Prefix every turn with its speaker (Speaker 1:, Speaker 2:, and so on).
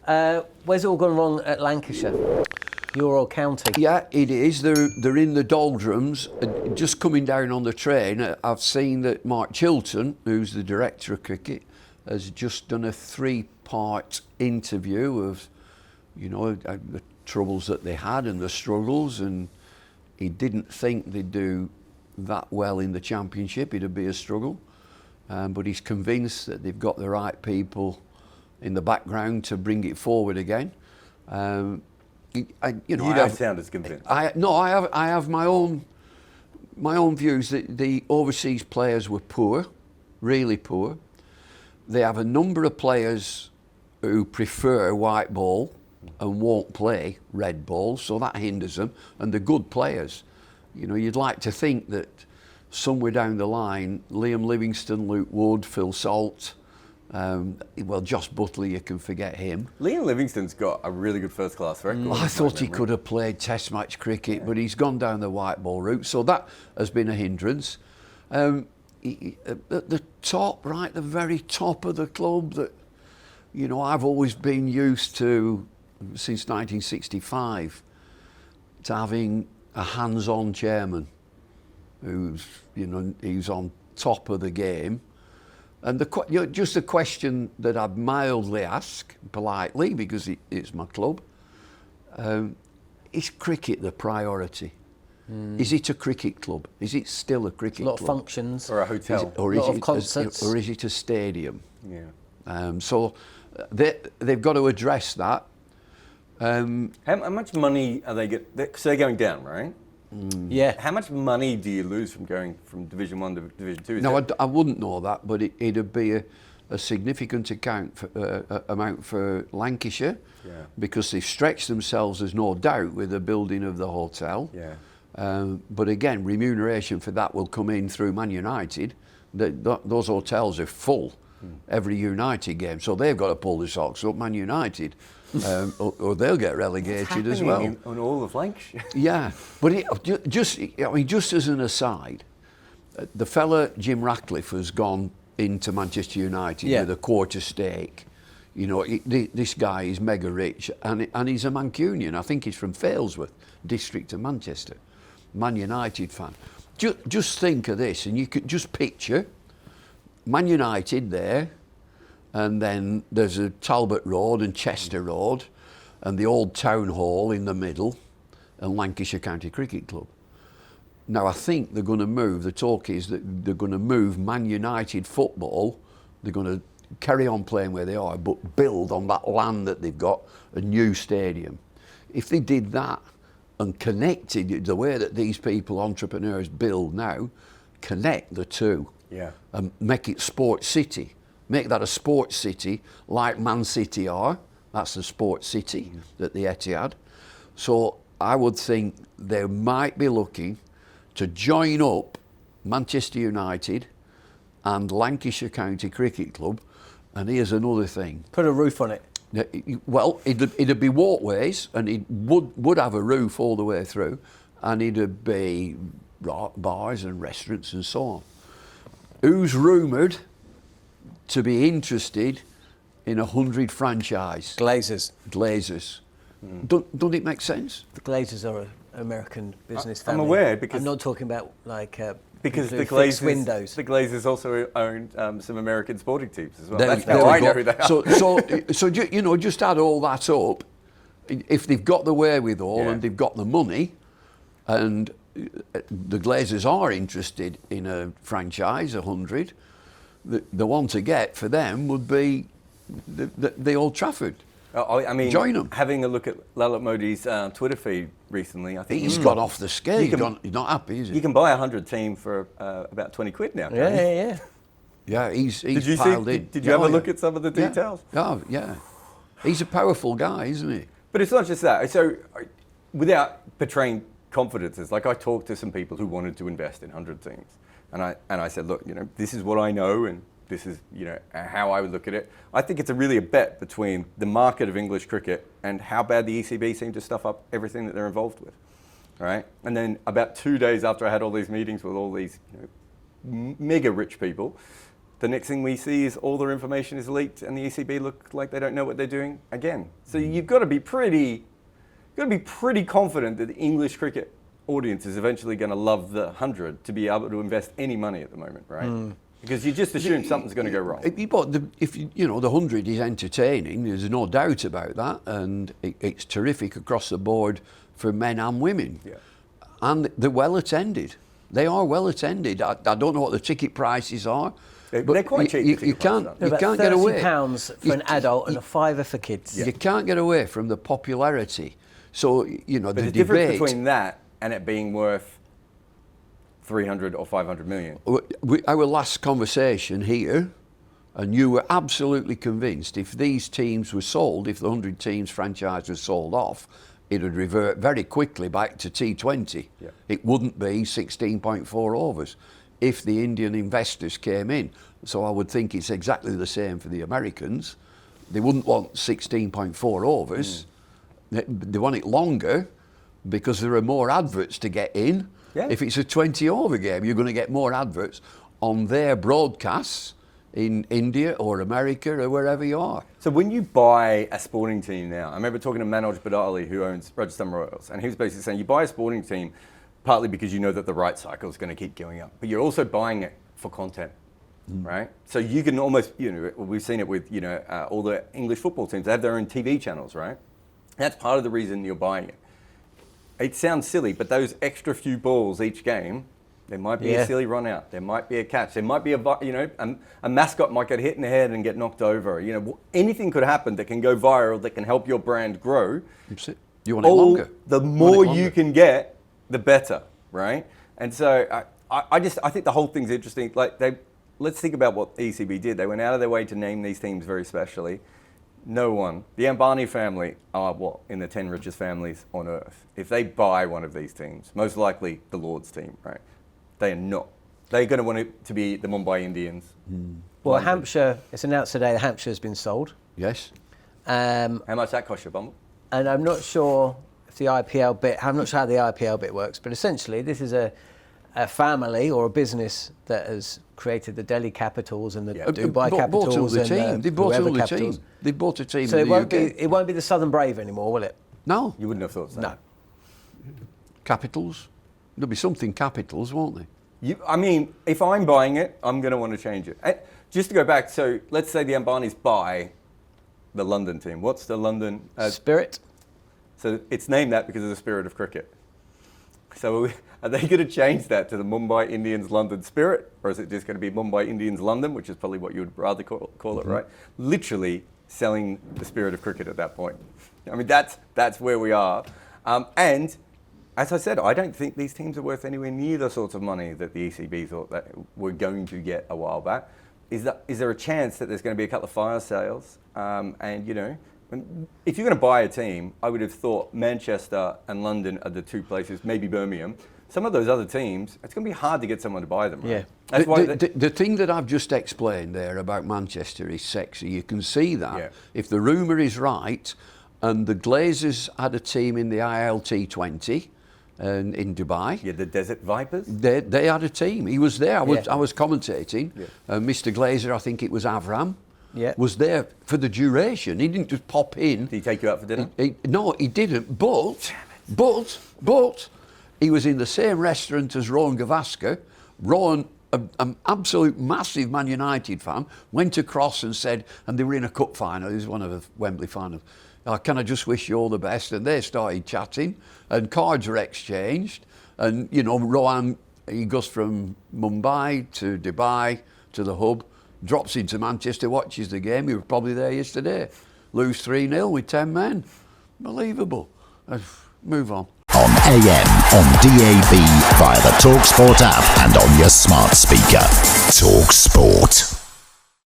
Speaker 1: Where's it all gone wrong at Lancashire? Your old county.
Speaker 2: Yeah, it is. They're in the doldrums. Just coming down on the train, I've seen that Mark Chilton, who's the director of cricket, has just done a 3-part interview of, the troubles that they had and the struggles, and he didn't think they'd do that well in the championship. It'd be a struggle, but he's convinced that they've got the right people in the background to bring it forward again.
Speaker 3: You don't sound as convinced.
Speaker 2: I have my own views. That the overseas players were poor, really poor. They have a number of players who prefer white ball and won't play red ball, so that hinders them. And they're good players. You'd like to think that somewhere down the line, Liam Livingstone, Luke Wood, Phil Salt. Josh Butley, you can forget him.
Speaker 3: Liam Livingstone's got a really good first-class record.
Speaker 2: I thought he could have played Test match cricket, but he's gone down the white ball route, so that has been a hindrance. At the top, right, the very top of the club, that I've always been used to since 1965, to having a hands-on chairman who's he's on top of the game. And just a question that I'd mildly ask, politely, because it's my club, is cricket the priority? Is it a cricket club? Is it still a cricket club?
Speaker 1: A lot of functions.
Speaker 3: Or a hotel.
Speaker 1: A lot of concerts.
Speaker 2: Or is it a stadium?
Speaker 3: Yeah.
Speaker 2: So they've got to address that.
Speaker 3: How much money are they getting? So they're going down, right?
Speaker 1: Yeah.
Speaker 3: How much money do you lose from going from Division 1 to Division 2?
Speaker 2: No, I wouldn't know that, but it'd be a significant amount for Lancashire, because they've stretched themselves, there's no doubt, with the building of the hotel.
Speaker 3: Yeah.
Speaker 2: But again, remuneration for that will come in through Man United. Those hotels are full every United game, so they've got to pull the socks up, Man United. Or they'll get relegated as well.
Speaker 3: On all of Lancashire.
Speaker 2: Yeah, but just as an aside, the fella Jim Ratcliffe has gone into Manchester United with a quarter stake. This guy is mega rich, and he's a Mancunian. I think he's from Failsworth district of Manchester, Man United fan. Just think of this, and you could just picture Man United there. And then there's a Talbot Road and Chester Road and the old town hall in the middle and Lancashire County Cricket Club. Now I think they're going to move, the talk is that they're going to move Man United football, they're going to carry on playing where they are, but build on that land that they've got a new stadium. If they did that and connected the way that these people, entrepreneurs, build now, connect the two and make it Sports City. Make that a sports city like Man City are. That's the sports city that the Etihad. So I would think they might be looking to join up Manchester United and Lancashire County Cricket Club. And here's another thing.
Speaker 1: Put a roof on it.
Speaker 2: Well, it'd be walkways, and it would have a roof all the way through, and it'd be bars and restaurants and so on. Who's rumoured to be interested in 100 franchise?
Speaker 1: Glazers.
Speaker 2: Doesn't it make sense?
Speaker 1: The Glazers are an American business family.
Speaker 3: I'm aware, because
Speaker 1: I'm not talking about
Speaker 3: because the
Speaker 1: Glazers windows.
Speaker 3: The Glazers also own some American sporting teams as well.
Speaker 2: That's
Speaker 3: how I know who they are.
Speaker 2: So just add all that up. If they've got the wherewithal and they've got the money, and the Glazers are interested in a franchise, 100. The one to get for them would be the Old Trafford.
Speaker 3: I mean,
Speaker 2: join them.
Speaker 3: Having a look at 𝐊𝐢𝐸 Modi's Twitter feed recently, I think
Speaker 2: he's got off the scale. He's not happy, is he?
Speaker 3: You can buy a 100 team for about 20 quid now.
Speaker 1: Yeah.
Speaker 2: Yeah, he's
Speaker 3: did
Speaker 2: piled in.
Speaker 3: Did you have a look at some of the details?
Speaker 2: Yeah. He's a powerful guy, isn't he?
Speaker 3: But it's not just that. So, without portraying confidences, like I talked to some people who wanted to invest in 100 teams. And I said, look, this is what I know, and this is, how I would look at it. I think it's really a bet between the market of English cricket and how bad the ECB seem to stuff up everything that they're involved with, right? And then about 2 days after I had all these meetings with all these mega rich people, the next thing we see is all their information is leaked and the ECB look like they don't know what they're doing again. So you've got to be pretty confident that the English cricket audience is eventually going to love the 100 to be able to invest any money at the moment, right? Because you just assume something's going to go wrong.
Speaker 2: The 100 is entertaining, there's no doubt about that, and it's terrific across the board for men and women.
Speaker 3: Yeah.
Speaker 2: And they're well attended. They are well attended. I don't know what the ticket prices are.
Speaker 3: They're quite cheap.
Speaker 2: You can't get away.
Speaker 1: £30 for an adult and a £5 for kids.
Speaker 2: You can't get away from the popularity. So,
Speaker 3: But
Speaker 2: the
Speaker 3: difference
Speaker 2: debate
Speaker 3: between that and it being worth 300 or 500 million.
Speaker 2: Our last conversation here, and you were absolutely convinced if these teams were sold, if the 100 teams franchise was sold off, it would revert very quickly back to T20.
Speaker 3: Yeah.
Speaker 2: It wouldn't be 16.4 overs if the Indian investors came in. So I would think it's exactly the same for the Americans. They wouldn't want 16.4 overs. They want it longer because there are more adverts to get in.
Speaker 3: Yeah.
Speaker 2: If it's a 20 over game, you're going to get more adverts on their broadcasts in India or America or wherever you are.
Speaker 3: So when you buy a sporting team now, I remember talking to Manoj Badali, who owns Rajasthan Royals, and he was basically saying you buy a sporting team partly because you know that the right cycle is going to keep going up, but you're also buying it for content, right? So you can almost, we've seen it with, all the English football teams, they have their own TV channels, right? That's part of the reason you're buying it. It sounds silly, but those extra few balls each game, there might be a silly run out, there might be a catch, there might be a mascot might get hit in the head and get knocked over. Anything could happen that can go viral, that can help your brand grow.
Speaker 2: You want it longer.
Speaker 3: The more you can get, the better, right? And so I think the whole thing's interesting. Let's think about what ECB did. They went out of their way to name these teams very specially. No one, the Ambani family are in the 10 richest families on earth. If they buy one of these teams, most likely the Lord's team, right? They are not. They're going to want it to be the Mumbai Indians.
Speaker 1: Well, Hampshire, it's announced today that Hampshire has been sold.
Speaker 2: Yes.
Speaker 3: How much that cost you, Bumble?
Speaker 1: And I'm not sure if the IPL bit, I'm not sure how the IPL bit works, but essentially this is a family or a business that has created the Delhi Capitals and the Dubai Capitals and
Speaker 2: They bought all the
Speaker 1: Capitals.
Speaker 2: team. They bought a team.
Speaker 1: So
Speaker 2: in the UK.
Speaker 1: it won't be the Southern Brave anymore, will it?
Speaker 2: No.
Speaker 3: You wouldn't have thought so.
Speaker 1: No.
Speaker 2: Capitals. There'll be something Capitals, won't they?
Speaker 3: If I'm buying it, I'm going to want to change it. Just to go back, so let's say the Ambanis buy the London team. What's the London?
Speaker 1: Spirit.
Speaker 3: So it's named that because of the spirit of cricket. So are they going to change that to the Mumbai Indians London Spirit? Or is it just going to be Mumbai Indians London, which is probably what you would rather call it, right? Literally selling the spirit of cricket at that point. That's where we are. And as I said, I don't think these teams are worth anywhere near the sorts of money that the ECB thought that we're going to get a while back. Is there a chance that there's going to be a couple of fire sales? If you're going to buy a team, I would have thought Manchester and London are the two places, maybe Birmingham. Some of those other teams, it's going to be hard to get someone to buy them. Right?
Speaker 1: Yeah.
Speaker 3: That's why
Speaker 2: the thing that I've just explained there about Manchester is sexy. You can see that.
Speaker 3: Yeah.
Speaker 2: If the rumour is right, and the Glazers had a team in the ILT20 in Dubai.
Speaker 3: Yeah, the Desert Vipers?
Speaker 2: They had a team. He was there. I was commentating.
Speaker 3: Yeah.
Speaker 2: Mr. Glazer, I think it was Avram,
Speaker 1: was
Speaker 2: there for the duration. He didn't just pop in.
Speaker 3: Did he take you out for dinner?
Speaker 2: No, he didn't. But he was in the same restaurant as Rowan Gavaskar. Rowan, an absolute massive Man United fan, went across and said, and they were in a cup final. He was one of the Wembley finals. Can I just wish you all the best? And they started chatting, and cards were exchanged. And Rowan, he goes from Mumbai to Dubai to the hub, drops into Manchester, watches the game. He was probably there yesterday. Lose 3-0 with 10 men. Unbelievable. Move on.
Speaker 4: On AM, on DAB, via the talkSPORT app and on your smart speaker. talkSPORT.